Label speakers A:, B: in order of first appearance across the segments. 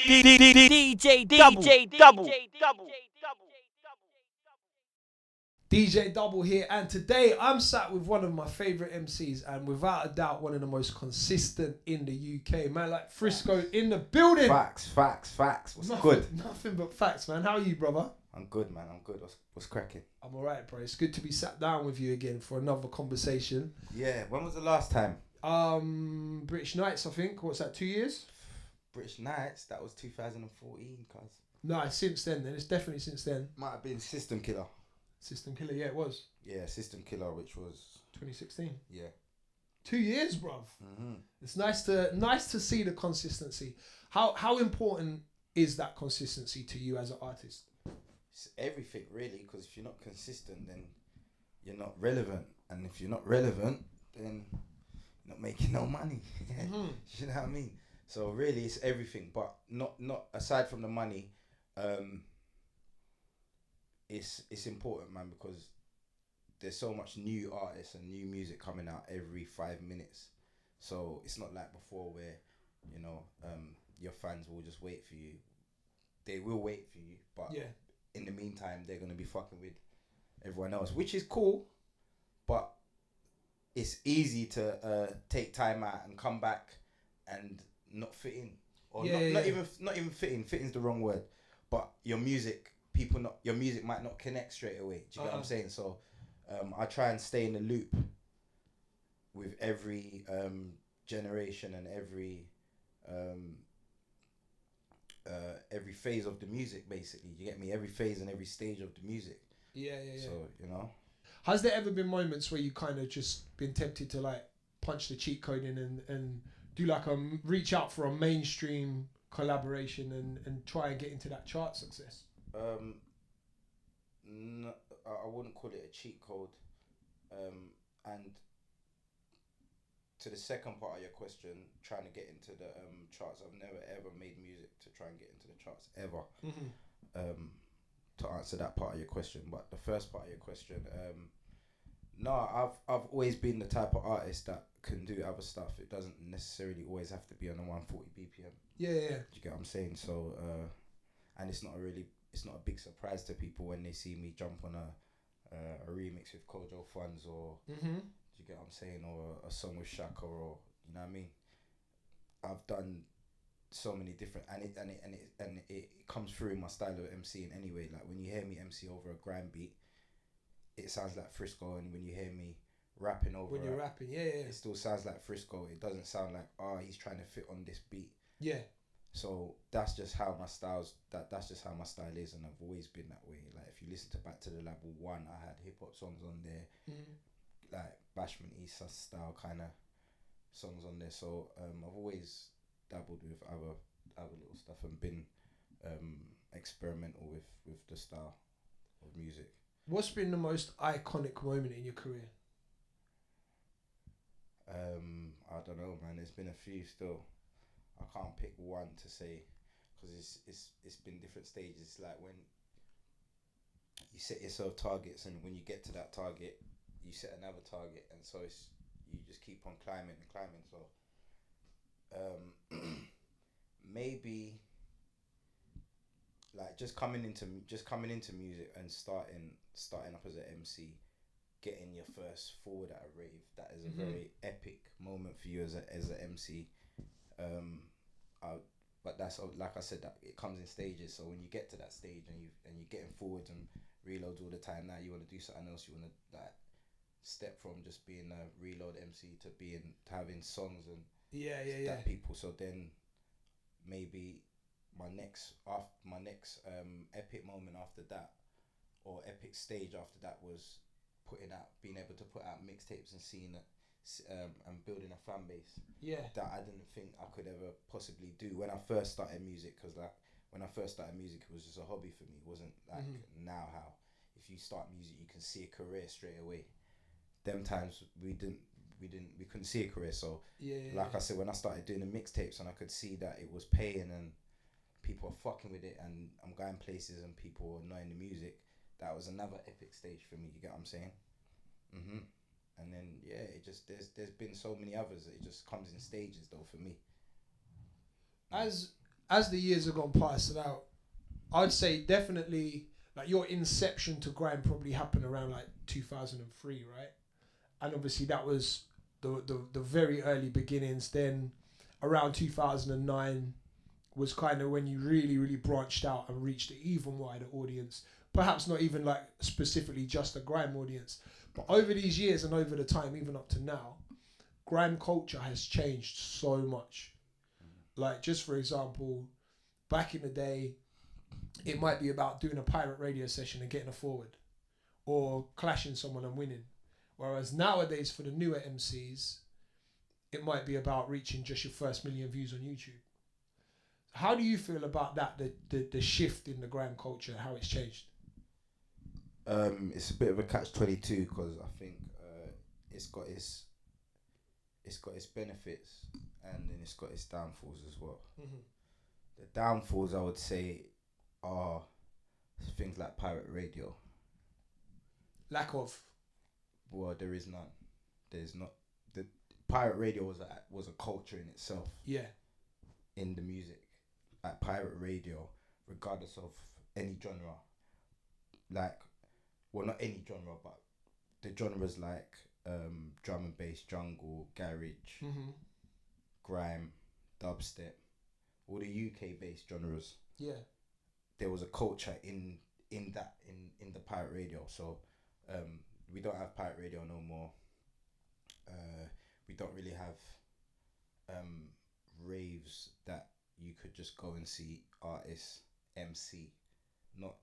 A: DJDUBL.
B: DJ Double here, and today I'm sat with one of my favourite MCs, and without a doubt one of the most consistent in the UK. Man like Frisco in the building.
C: Facts. What's good?
B: Nothing but facts, man. How are you, brother?
C: I'm good, man. I'm good. What's cracking?
B: I'm alright, bro. It's good to be sat down with you again for another conversation.
C: Yeah. When was the last time?
B: British Nights, I think. What's that? 2 years?
C: British Nights. That was 2014, cuz.
B: No, it's since then. Then it's definitely since then.
C: Might have been System Killer.
B: System Killer, yeah, it was.
C: Yeah, System Killer, which was
B: 2016.
C: Yeah.
B: 2 years, bruv.
C: Mm-hmm.
B: It's nice to see the consistency. How important is that consistency to you as an artist?
C: It's everything, really, because if you're not consistent, then you're not relevant, and if you're not relevant, then you're not making no money.
B: Mm-hmm.
C: You know what I mean? So really, it's everything, but not aside from the money. It's important, man, because there's so much new artists and new music coming out every 5 minutes. So it's not like before where, you know, your fans will just wait for you. They will wait for you, but
B: yeah,
C: in the meantime, they're going to be fucking with everyone else, which is cool, but it's easy to take time out and come back and not fit in. Or not even fit in. Fit in's the wrong word. But your music might not connect straight away. Do you get what I'm saying? So I try and stay in the loop with every generation and every phase of the music, basically. You get me? Every phase and every stage of the music.
B: Yeah.
C: So, you know.
B: Has there ever been moments where you kind of just been tempted to like punch the cheat code in and do like reach out for a mainstream collaboration and try and get into that chart success?
C: No, I wouldn't call it a cheat code. And to the second part of your question, trying to get into the charts, I've never ever made music to try and get into the charts ever. Mm-hmm. To answer that part of your question, but the first part of your question, no, I've always been the type of artist that can do other stuff. It doesn't necessarily always have to be on a 140 BPM.
B: Yeah.
C: Do you get what I'm saying? So, and it's not a big surprise to people when they see me jump on a remix with Kojo Funds or do you get what I'm saying, or a song with Shaka, or you know what I mean. I've done so many different, and it comes through in my style of MCing anyway. Like when you hear me MC over a grime beat, it sounds like Frisco, and when you hear me rapping over
B: when you're rapping, yeah,
C: it still sounds like Frisco. It doesn't sound like he's trying to fit on this beat.
B: Yeah. So
C: that's just how my style's that's just how my style is, and I've always been that way. Like if you listen to Back to the Label 1, I had hip hop songs on there, like Bashment Insta style kind of songs on there. So I've always dabbled with other little stuff and been experimental with the style of music. What's
B: been the most iconic moment in your career?
C: I don't know, man. There's been a few still. I can't pick one to say because it's been different stages. Like when you set yourself targets, and when you get to that target, you set another target, and so you just keep on climbing. So maybe like just coming into music and starting up as an MC, getting your first forward at a rave. That is a very epic moment for you as an MC. But that's, like I said, that it comes in stages. So when you get to that stage and you're getting forwards and reloads all the time, now you want to do something else. You want to like step from just being a reload MC to having songs and that people. So then maybe my next epic moment after that, or epic stage after that, was being able to put out mixtapes and seeing that. And building a fan base that I didn't think I could ever possibly do when I first started music, because like when I first started music it was just a hobby for me. It wasn't like now how if you start music you can see a career straight away. Them times we couldn't see a career. So I said, when I started doing the mixtapes and I could see that it was paying and people are fucking with it and I'm going places and people are knowing the music, that was another epic stage for me. You get what I'm saying? And then it just there's been so many others. It just comes in stages though for me.
B: As as the years have gone past, now I'd say definitely like your inception to grime probably happened around like 2003, right? And obviously that was the very early beginnings. Then around 2009 was kind of when you really branched out and reached an even wider audience. Perhaps not even like specifically just a grime audience, but over these years and over the time, even up to now, grime culture has changed so much. Like, just for example, back in the day, it might be about doing a pirate radio session and getting a forward, or clashing someone and winning. Whereas nowadays, for the newer MCs, it might be about reaching just your first million views on YouTube. How do you feel about that, the shift in the grime culture, how it's changed?
C: It's a bit of a catch-22 because I think it's got its benefits and then it's got its downfalls as well. Mm-hmm. The downfalls, I would say, are things like pirate radio.
B: Lack of.
C: Well, there is none. There's not. The pirate radio was a culture in itself. Yeah. In the music, like pirate radio, regardless of any genre, like, well, not any genre, but the genres like drum and bass, jungle, garage, grime, dubstep, all the UK based genres. Yeah. There was a culture in the pirate radio. So we don't have pirate radio no more. We don't really have raves that you could just go and see artists MC, not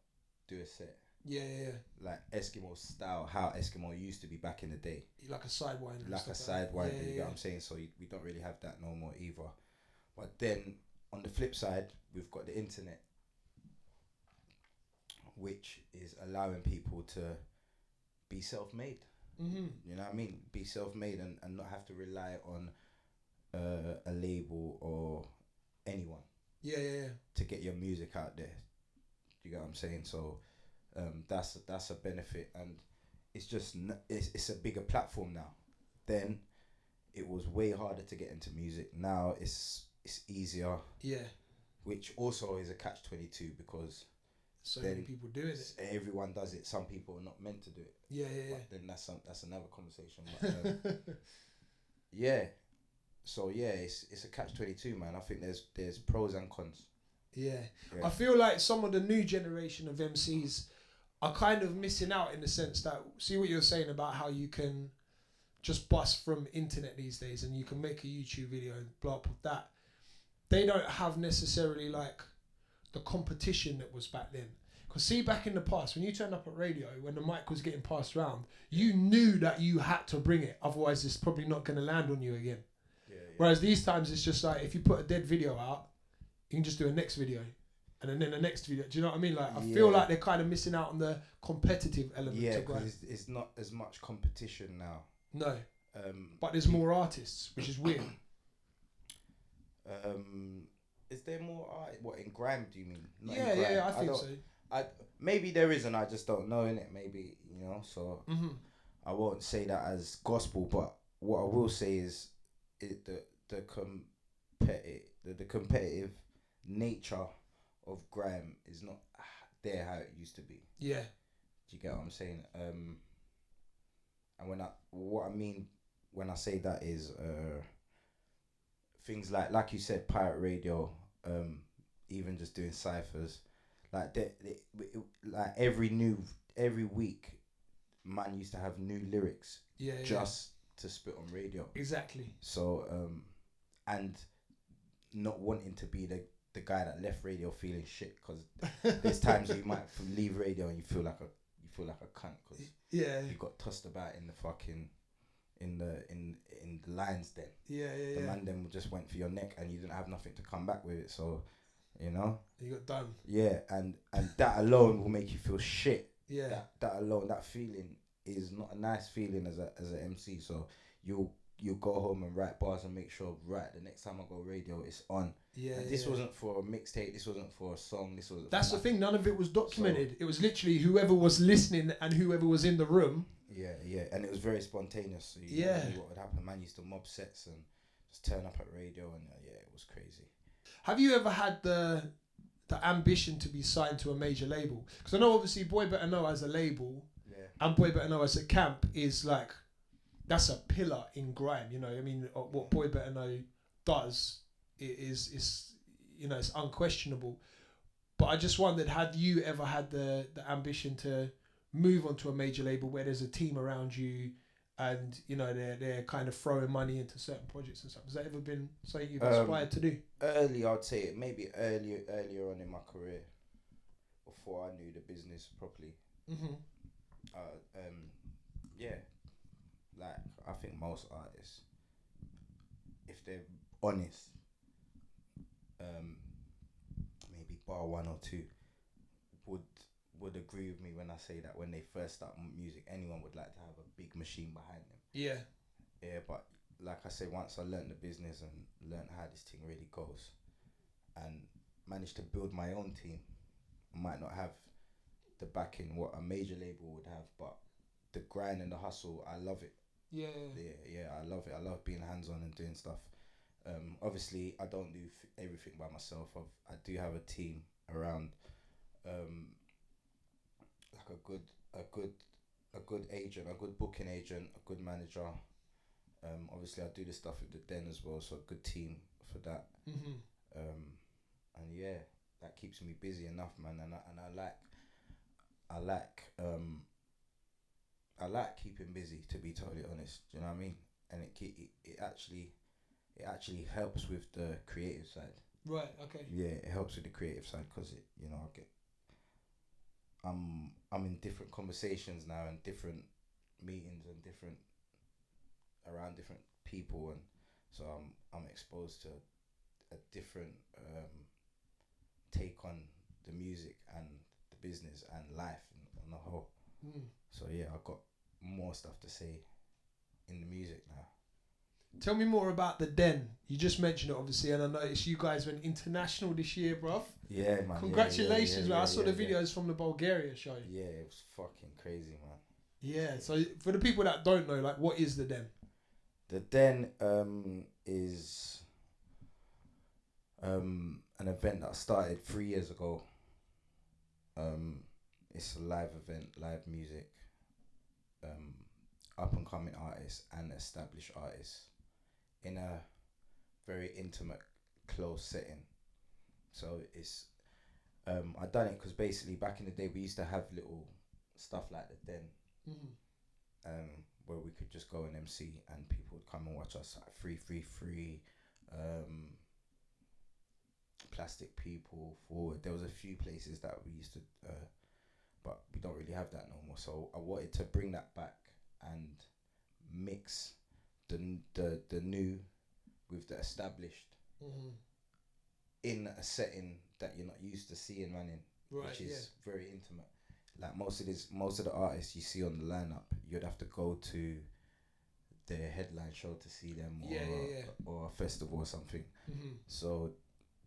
C: do a set. Yeah. Like Eskimo style, how Eskimo used to be back in the day.
B: Like a sidewinder.
C: Like a sidewinder, you get what I'm saying? So we don't really have that no more either. But then on the flip side, we've got the internet, which is allowing people to be self-made. Mm-hmm. You know what I mean? Be self-made and not have to rely on a label or anyone. Yeah. To get your music out there. You get what I'm saying? So that's a benefit, and it's just it's a bigger platform now. Then it was way harder to get into music. Now it's easier. Yeah. Which also is a catch-22 because
B: so many people doing it.
C: Everyone does it. Some people are not meant to do it. Yeah. But then that's another conversation. But, yeah. So yeah, it's a catch-22, man. I think there's pros and cons.
B: Yeah. I feel like some of the new generation of MCs are kind of missing out in the sense that, see what you're saying about how you can just bust from internet these days and you can make a YouTube video and blow up with that. They don't have necessarily like the competition that was back then. Because see, back in the past, when you turned up at radio, when the mic was getting passed around, you knew that you had to bring it. Otherwise, it's probably not going to land on you again. Yeah. Whereas these times, it's just like, if you put a dead video out, you can just do a next video. And then the next video. Do you know what I mean? Like, I feel like they're kind of missing out on the competitive element.
C: Yeah, because it's not as much competition now.
B: No. But there's more artists, which is weird.
C: Is there more art? What, in grime, do you mean?
B: Not yeah, I think so.
C: Maybe there is, and I just don't know, innit? Maybe, you know, so I won't say that as gospel, but what I will say is the competitive nature of grime is not there how it used to be. Yeah. Do you get what I'm saying? And what I mean when I say that is things like you said, pirate radio, even just doing ciphers, like like every week, man used to have new lyrics. Just to spit on radio. Exactly. So and not wanting to be the guy that left radio feeling shit, because there's times you might leave radio and you feel like a cunt because you got tossed about in the fucking in the lines. Then the man then just went for your neck and you didn't have nothing to come back with it, so you know
B: you got done.
C: And that alone will make you feel shit. That alone, that feeling is not a nice feeling as an MC. So you'll go home and write bars and make sure, right, the next time I go radio, it's on. This wasn't for a mixtape. This wasn't for a song. This wasn't.
B: That's the thing. None of it was documented. So, it was literally whoever was listening and whoever was in the room.
C: Yeah, and it was very spontaneous. So you knew what would happen. Man used to mob sets and just turn up at radio, and it was crazy.
B: Have you ever had the ambition to be signed to a major label? Because I know obviously Boy Better Know as a label and Boy Better Know as a camp is like, that's a pillar in grime, you know. I mean, what Boy Better Know does is you know, it's unquestionable. But I just wondered, had you ever had the ambition to move onto a major label where there's a team around you and, you know, they're kind of throwing money into certain projects and stuff? Has that ever been something you've aspired to do?
C: Early, I'd say maybe earlier on in my career, before I knew the business properly.
B: Mm-hmm.
C: Yeah, like I think most artists, if they're honest, maybe bar one or two would agree with me when I say that when they first start music, anyone would like to have a big machine behind them.
B: Yeah.
C: Yeah, but like I say, once I learned the business and learned how this thing really goes, and managed to build my own team, I might not have the backing what a major label would have, but the grind and the hustle, I love it. Yeah, I love it. I love being hands-on and doing stuff. Obviously, I don't do everything by myself. I do have a team around, like a good agent, a good booking agent, a good manager. Obviously, I do the stuff with the Den as well, so a good team for that.
B: Mm-hmm.
C: And yeah, that keeps me busy enough, man. And I like keeping busy, to be totally honest. Do you know what I mean? And it actually helps with the creative side.
B: Right. Okay.
C: Yeah, it helps with the creative side because I'm in different conversations now and different meetings and around different people, and so I'm exposed to a different take on the music and the business and life on the whole. So yeah, I've got more stuff to say in the music now.
B: Tell me more about the Den. You just mentioned it, obviously, and I noticed you guys went international this year, bruv.
C: Yeah, man.
B: Congratulations, man. I saw the videos from the Bulgaria show.
C: Yeah, it was fucking crazy, man.
B: Yeah, so for the people that don't know, like, what is the Den?
C: The Den is an event that started 3 years ago. It's a live event, live music, up and coming artists and established artists in a very intimate, close setting. So it's I done it because basically back in the day we used to have little stuff like the Den, where we could just go and MC and people would come and watch us, like free. Plastic People, Forward. There was a few places that we used to, but we don't really have that no more. So I wanted to bring that back and mix the new with the established in a setting that you're not used to seeing running, which is very intimate. Like most of the artists you see on the lineup, you'd have to go to their headline show to see them, or a festival or something. So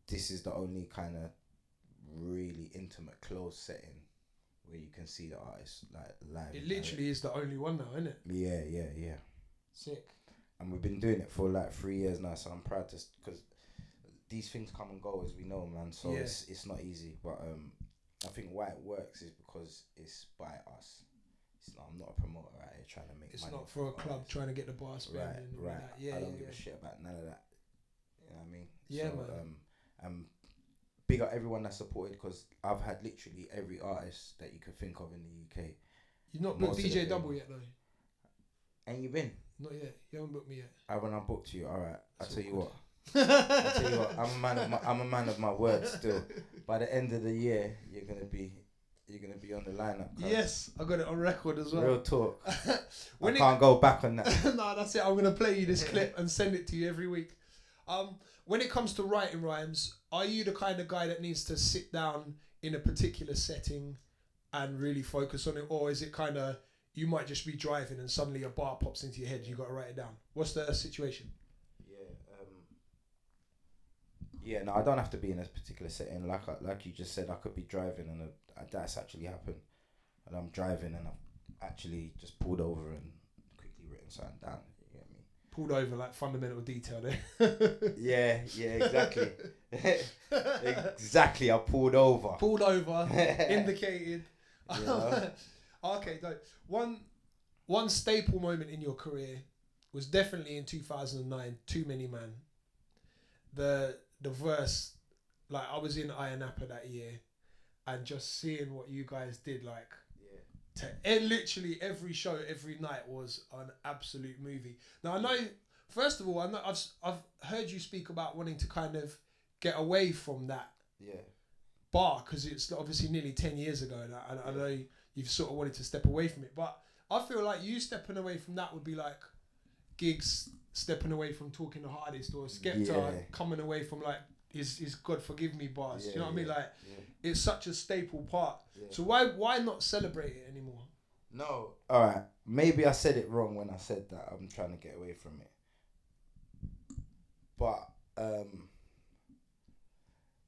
C: this is the only kind of really intimate, close setting where you can see the artist like live.
B: It literally is the only one now, isn't it?
C: Yeah.
B: Sick.
C: And we've been doing it for like 3 years now, so I'm proud to, because these things come and go, as we know, man. So it's not easy, but I think why it works is because it's by us. I'm not a promoter out here trying to make money.
B: It's not for a club trying to get the bar spending.
C: Right.
B: Yeah,
C: I don't give a shit about none of that. You know what I mean?
B: Yeah,
C: so,
B: man.
C: Big up everyone that supported, because I've had literally every artist that you could think of in the UK.
B: You've not booked DJDUBL yet, though?
C: Ain't you been?
B: Not yet. You haven't booked me yet.
C: When I booked you, alright. I'll tell you what. I'm a man of my word still. By the end of the year, you're gonna be on the lineup.
B: Yes, I got it on record as well.
C: Real talk. I can't go back on that.
B: No, that's it. I'm gonna play you this clip and send it to you every week. When it comes to writing rhymes, are you the kind of guy that needs to sit down in a particular setting and really focus on it, or is it kind of you might just be driving and suddenly a bar pops into your head, you got to write it down? What's the situation?
C: No, I don't have to be in a particular setting. Like you just said, I could be driving and that's actually happened. And I'm driving and I've actually just pulled over and quickly written something down. You get me?
B: pulled over like fundamental detail there.
C: Yeah, exactly. Exactly, I pulled over.
B: Indicated. Yeah. Okay, no. One staple moment in your career was definitely in 2009, Too Many Man. The verse, like I was in Ayia Napa that year, and just seeing what you guys did, like, literally every show, every night was an absolute movie. Now I know, first of all, I've heard you speak about wanting to kind of get away from that bar, because it's obviously nearly 10 years ago, and I know you've sort of wanted to step away from it, but I feel like you stepping away from that would be like Gigs stepping away from Talking the Hardest, or Skepta coming away from like his God Forgive Me bars. Do you know what I mean? Like it's such a staple part. So why not celebrate it anymore?
C: No, all right. Maybe I said it wrong when I said that I'm trying to get away from it. But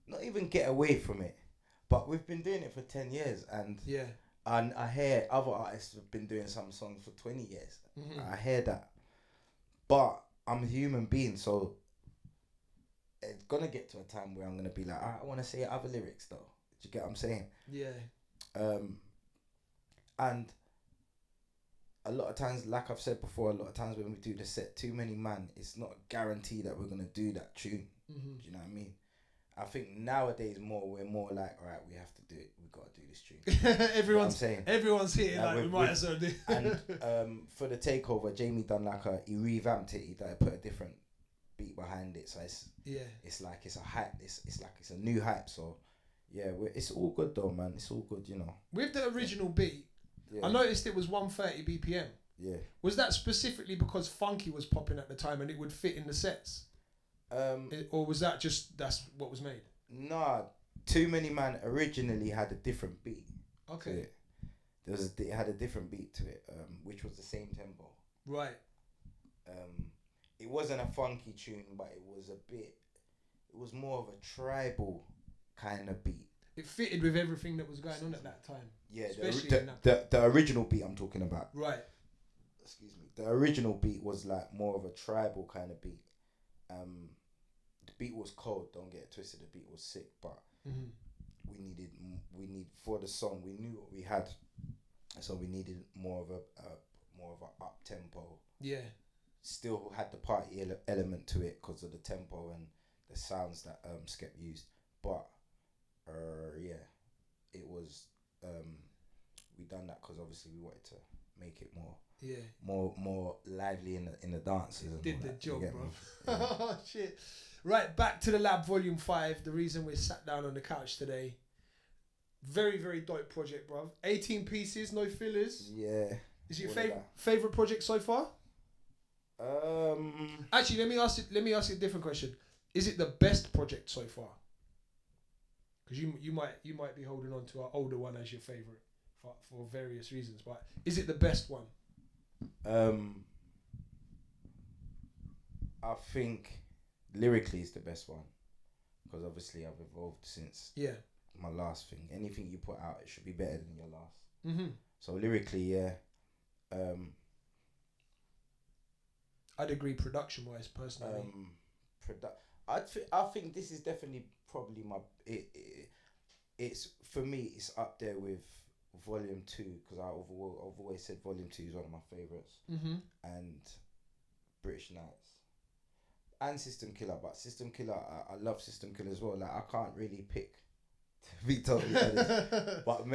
C: not even get away from it. But we've been doing it for 10 years, and I hear other artists have been doing some songs for 20 years. I hear that. But I'm a human being, so it's gonna get to a time where I'm gonna be like, I want to say other lyrics though. Do you get what I'm saying?
B: Yeah.
C: And a lot of times, like I've said before, a lot of times when we do the set, Too Many Man, it's not a guarantee that we're gonna do that tune. Do you know what I mean? I think nowadays we're more like, all right, we have to do it. We've got to do this tune.
B: Everyone's here. Like we might as well do.
C: And for the takeover, Jamie done he revamped it. He put a different beat behind it. So it's like it's a hype. It's like it's a new hype. So yeah, it's all good though, man. It's all good, you know.
B: With the original beat, I noticed it was 130 BPM.
C: Yeah.
B: Was that specifically because Funky was popping at the time and it would fit in the sets? Or was that just that's what was made?
C: Nah, Too Many Man originally had a different beat.
B: Okay.
C: It had a different beat to it, which was the same tempo.
B: Right.
C: It wasn't a funky tune, but it was more of a tribal kind of beat.
B: It fitted with everything that was going on at that time.
C: Yeah, the original beat I'm talking about.
B: Right.
C: Excuse me. The original beat was like more of a tribal kind of beat. The beat was cold, don't get it twisted, the beat was sick, but we need for the song, we knew what we had, so we needed more of a up tempo. Yeah. Still had the party element to it because of the tempo and the sounds that Skep used, but it was we done that because obviously we wanted to make it more lively in the dances.
B: It did the job, bro. Oh shit! Right, back to the Lab Volume 5. The reason we're sat down on the couch today. Very, very dope project, bro. 18 pieces, no fillers.
C: Yeah.
B: Is it your favorite project so far? Actually, let me ask you a different question. Is it the best project so far? Because you might be holding on to our older one as your favorite for various reasons, but is it the best one?
C: I think lyrically it's the best one because obviously I've evolved since my last thing. Anything you put out, it should be better than your last. So lyrically,
B: I'd agree. Production wise, personally,
C: I think this is definitely probably it's for me. It's up there with Volume 2 because I've always said Volume 2 is one of my favorites, and British Nights and System Killer. But System Killer, I love System Killer as well. Like I can't really pick, to be totally honest. But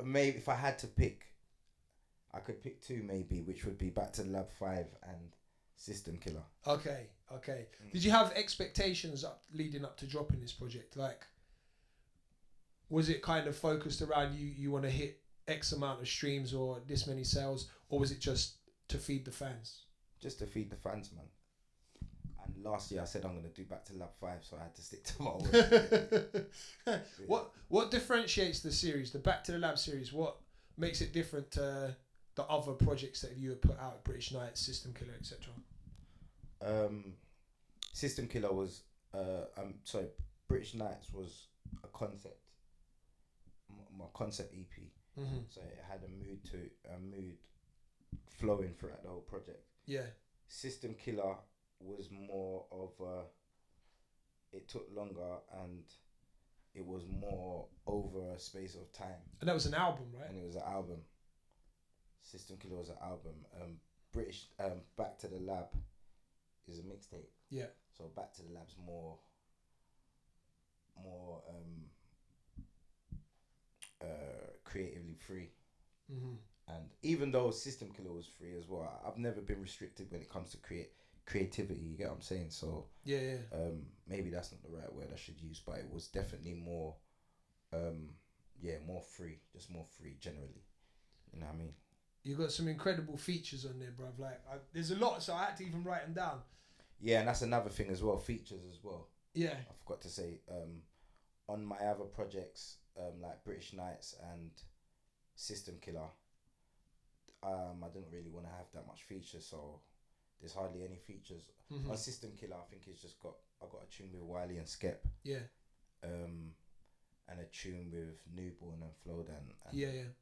C: maybe if I had to pick, I could pick two maybe, which would be Back to the Lab 5 and System Killer.
B: Okay. Did you have expectations leading up to dropping this project? Like, was it kind of focused around you want to hit X amount of streams or this many sales, or was it just to feed the fans?
C: Just to feed the fans, man. And last year I said I'm going to do Back to Lab 5, so I had to stick to my word.
B: What differentiates the series, the Back to the Lab series? What makes it different to the other projects that you had put out, British Nights, System Killer, etc.?
C: System Killer was, British Nights was a concept, my concept EP. So it had a mood flowing throughout the whole project.
B: Yeah.
C: System Killer was more of it took longer and it was more over a space of time.
B: And that was an album, right?
C: And it was an album. System Killer was an album. British Back to the Lab is a mixtape.
B: Yeah.
C: So Back to the Lab's more creatively free.
B: Mm-hmm.
C: And even though System Killer was free as well, I've never been restricted when it comes to creativity. You get what I'm saying? So
B: yeah.
C: Maybe that's not the right word I should use, but it was definitely more, more free, just more free generally. You know what I mean?
B: You got some incredible features on there, bruv. Like, there's a lot, so I had to even write them down.
C: Yeah, and that's another thing as well, features as well.
B: Yeah. I
C: forgot to say, on my other projects, like British Nights and System Killer, I didn't really want to have that much features, so there's hardly any features.
B: Mm-hmm.
C: On System Killer, I think it's just I got a tune with Wiley and Skep.
B: Yeah.
C: And a tune with Newborn and Flodan.
B: Yeah.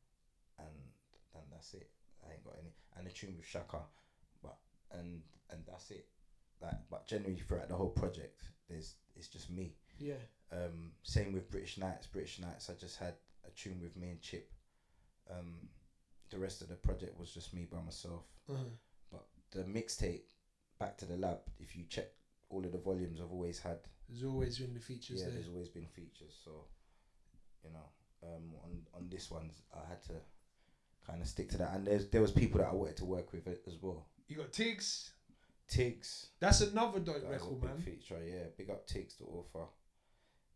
C: And that's it. I ain't got any. And a tune with Shaka, and that's it. Like, but generally throughout the whole project, it's just me.
B: Yeah.
C: Same with British Nights. I just had a tune with me and Chip. The rest of the project was just me by myself.
B: Uh-huh.
C: But the mixtape, Back to the Lab, if you check all of the volumes, I've always had.
B: There's always been the features there.
C: Yeah, there's always been features. So, you know, on this one, I had to kind of stick to that. And there was people that I wanted to work with as well.
B: You got Tiggs. That's another dope record, man.
C: Feature, yeah. Big up Tiggs, the author.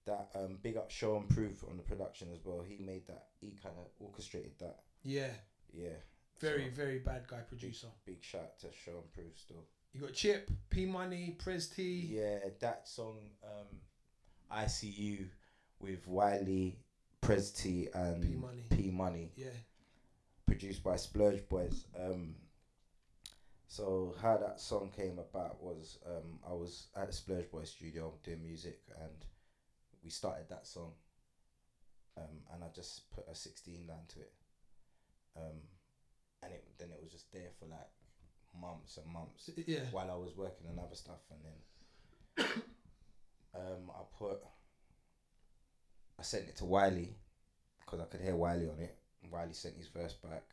C: That big up Show and Proof on the production as well. He made that. He kind of orchestrated that.
B: Yeah.
C: Yeah.
B: Very bad guy producer.
C: Big shout to Show and Proof still.
B: You got Chip, P Money, Prez T.
C: Yeah, that song, ICU with Wiley, Prez T and P Money.
B: Yeah.
C: Produced by Splurge Boys. So how that song came about was I was at the Splurge Boys studio doing music, and we started that song, and I just put a 16 line to it, and then it was just there for like months and months.
B: Yeah.
C: While I was working on other stuff, and then I sent it to Wiley because I could hear Wiley on it. Wiley sent his verse back.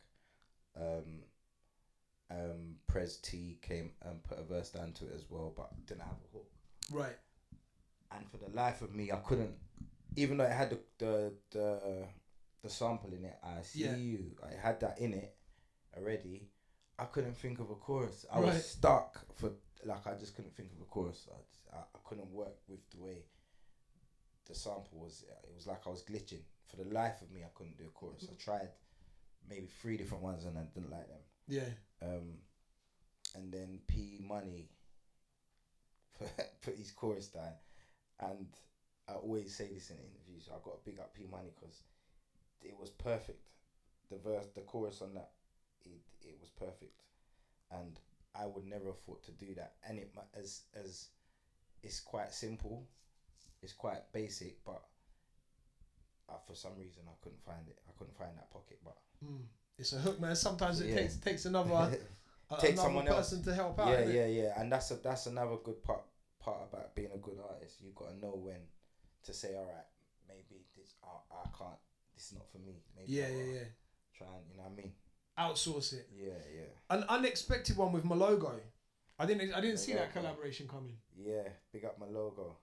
C: Prez T came and put a verse down to it as well, but didn't have a hook.
B: Right.
C: And for the life of me, I couldn't, even though it had the sample in it, I see you, I had that in it already, I couldn't think of a chorus. I was stuck I just couldn't think of a chorus. I couldn't work with the way the sample was. It was like I was glitching. For the life of me, I couldn't do a chorus. I tried maybe 3 different ones and I didn't like them.
B: Yeah.
C: And then P Money put his chorus down, and I always say this in interviews. I got to big up P Money because it was perfect. The chorus on that, it was perfect, and I would never have thought to do that. And it as it's quite simple, it's quite basic, but for some reason I couldn't find it. I couldn't find that pocket, but.
B: It's a hook, man. Sometimes it takes another
C: someone
B: person
C: else
B: to help out.
C: Yeah. And that's another good part about being a good artist. You got to know when to say, all right, maybe this I can't. This is not for me. Maybe
B: Yeah.
C: Try and, you know what I mean.
B: Outsource it.
C: Yeah.
B: An unexpected one with Malogo. I didn't see that collaboration coming.
C: Yeah, big up my logo.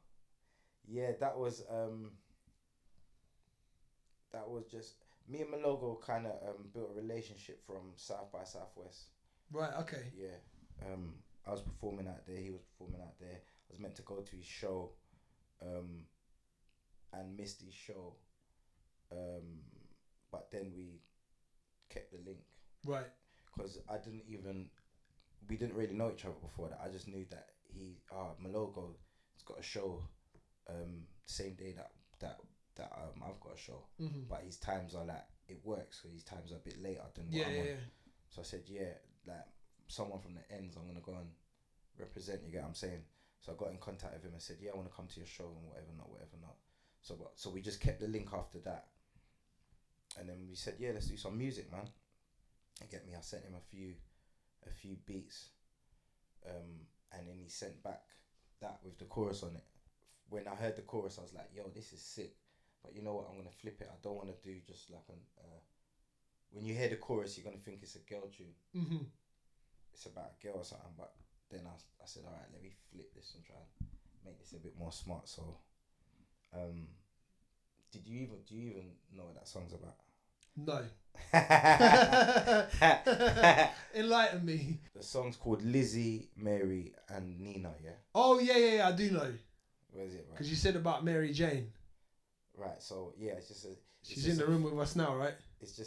C: Yeah, that was just. Me and Malogo kind of built a relationship from South by Southwest.
B: Right, okay.
C: Yeah. I was performing out there, he was performing out there. I was meant to go to his show and missed his show. But then we kept the link.
B: Right.
C: Because we didn't really know each other before that. I just knew that Malogo has got a show same day that I've got a show, but his times are like, it works, so his times are a bit later than what I'm on. So I said, like someone from the ends, I'm gonna go and represent, you get what I'm saying? So I got in contact with him and said, I want to come to your show and whatever not. So we just kept the link after that, and then we said, let's do some music, man. And I sent him a few beats, and then he sent back that with the chorus on it. When I heard the chorus, I was like, yo, this is sick. But you know what? I'm gonna flip it. I don't want to do just like an. When you hear the chorus, you're gonna think it's a girl tune.
B: Mm-hmm.
C: It's about a girl or something. But then I said, all right, let me flip this and try and make this a bit more smart. So, do you even know what that song's about?
B: No. Enlighten me.
C: The song's called Lizzie, Mary, and Nina. Yeah.
B: Oh yeah, I do know.
C: Where is it? Right.
B: Because you said about Mary Jane.
C: Right. So yeah, it's just
B: she's in the room with us now, right?
C: It's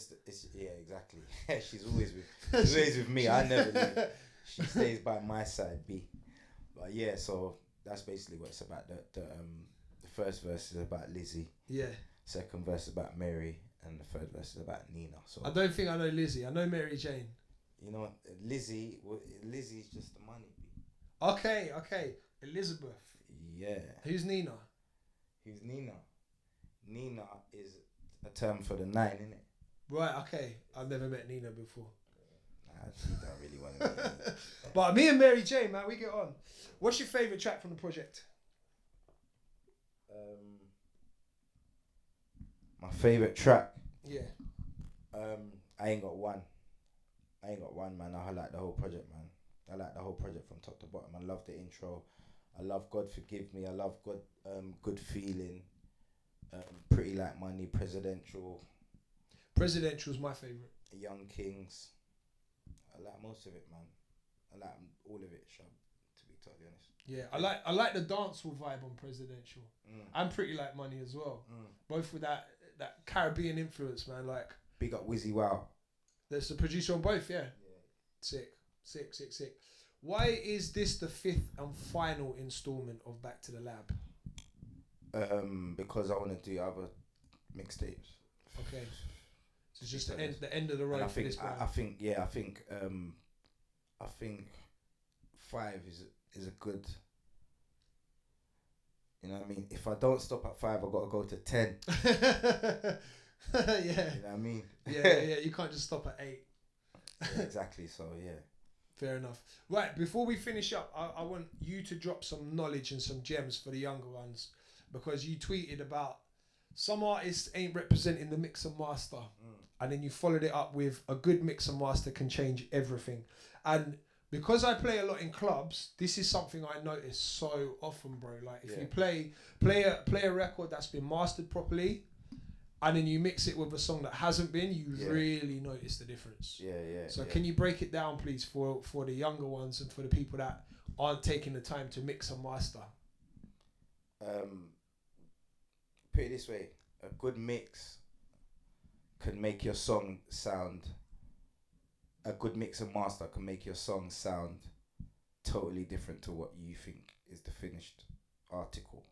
C: yeah, exactly. She's always with me. I never leave. She stays by my side, B. But yeah, so that's basically what it's about. The first verse is about Lizzie. Yeah. Second verse is about Mary, and the third verse is about Nina. So
B: I don't think I know Lizzie. I know Mary Jane.
C: You know, Lizzie's just the money, B.
B: Okay. Elizabeth.
C: Yeah.
B: Who's Nina?
C: Who's Nina? Nina is a term for the 9, isn't it?
B: Right, okay. I've never met Nina before.
C: Nah, you don't really want to meet Nina.
B: But me and Mary Jane, man, we get on. What's your favourite track from the project?
C: My favourite track?
B: Yeah.
C: I ain't got one, man. I like the whole project, man. I like the whole project from top to bottom. I love the intro. I love God Forgive Me. I love Good Feeling. Pretty Like Money, Presidential.
B: Presidential's my favourite.
C: Young Kings. I like most of it, man. I like all of it, Shab, to be totally honest.
B: Yeah, I like the dancehall vibe on Presidential. And Pretty Like Money as well. Both with that Caribbean influence, man. Like
C: big up Wizzy Wow.
B: There's the producer on both, yeah. Sick. Why is this the 5th and final installment of Back to the Lab?
C: Because I want to do other mixtapes.
B: Okay. So it's just the end of the road.
C: I think 5 is a good. You know what I mean? If I don't stop at 5, I gotta go to 10.
B: Yeah.
C: You know what I mean?
B: Yeah. You can't just stop at 8.
C: Yeah, exactly. So yeah.
B: Fair enough. Right, before we finish up, I want you to drop some knowledge and some gems for the younger ones, because you tweeted about some artists ain't representing the mix and master, and then you followed it up with a good mix and master can change everything. And because I play a lot in clubs, this is something I notice so often, bro. Like if you play a record that's been mastered properly, and then you mix it with a song that hasn't been, you really notice the difference. So can you break it down, please, for the younger ones and for the people that aren't taking the time to mix and master?
C: Put it this way, a good mix can make your song sound. A good mix and master can make your song sound totally different to what you think is the finished article,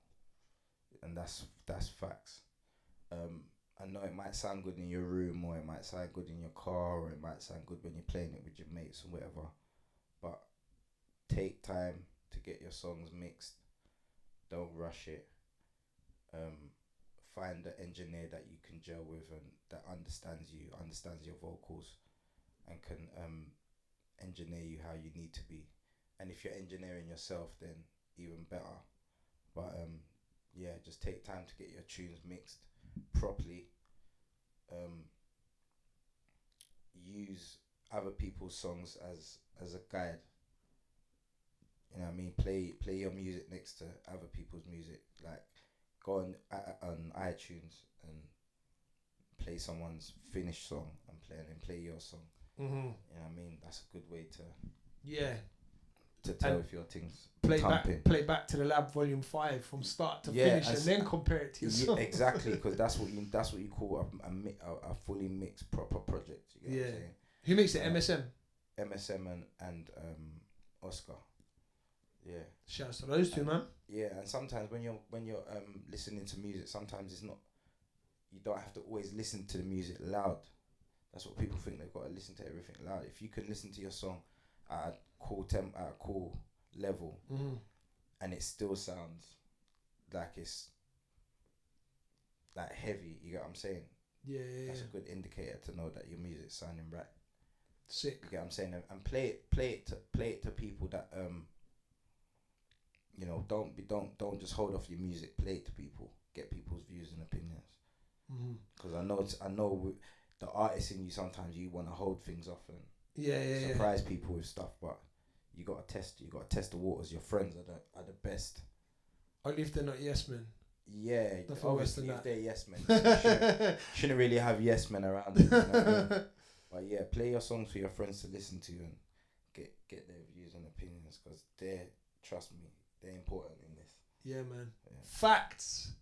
C: and that's facts. I know it might sound good in your room, or it might sound good in your car, or it might sound good when you're playing it with your mates or whatever, but take time to get your songs mixed. Don't rush it. Find the engineer that you can gel with and that understands you, understands your vocals, and can engineer you how you need to be. And if you're engineering yourself, then even better. But just take time to get your tunes mixed properly. Use other people's songs as a guide. You know what I mean? Play your music next to other people's music. Like go on iTunes and play someone's finished song and play your song. You know what I mean? That's a good way to tell if your thing's
B: play back to the Lab Volume 5 from start to finish, and then compare it to your song.
C: Exactly, because that's what you call a fully mixed proper project. You get what I'm saying?
B: Who makes it? MSM
C: and Oscar. Yeah.
B: Shouts to those two, man.
C: Yeah, and sometimes when you're listening to music, sometimes it's not. You don't have to always listen to the music loud. That's what people think, they've got to listen to everything loud. If you can listen to your song at a cool level, and it still sounds like it's like heavy, you get what I'm saying?
B: Yeah.
C: That's a good indicator to know that your music's sounding right.
B: Sick.
C: You get what I'm saying? And play it to people that you know, don't just hold off your music. Play it to people. Get people's views and opinions. Because I know the artist in you, sometimes you want to hold things off and surprise people with stuff, but you gotta test the waters. Your friends are the best.
B: Only if they're not yes men.
C: Yeah, obviously if they're yes men, shouldn't really have yes men around them, you know what I mean? But yeah, play your songs for your friends to listen to and get their views and opinions, because trust me, they're important in this.
B: Yeah, man. Yeah. Facts.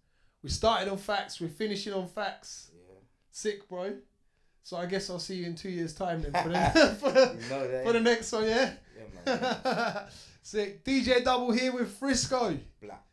B: We started on facts. We're finishing on facts. Yeah. Sick, bro. So I guess I'll see you in 2 years' time then for the next one, yeah?
C: Yeah, man.
B: Sick. DJ Double here with Frisco.
C: Black.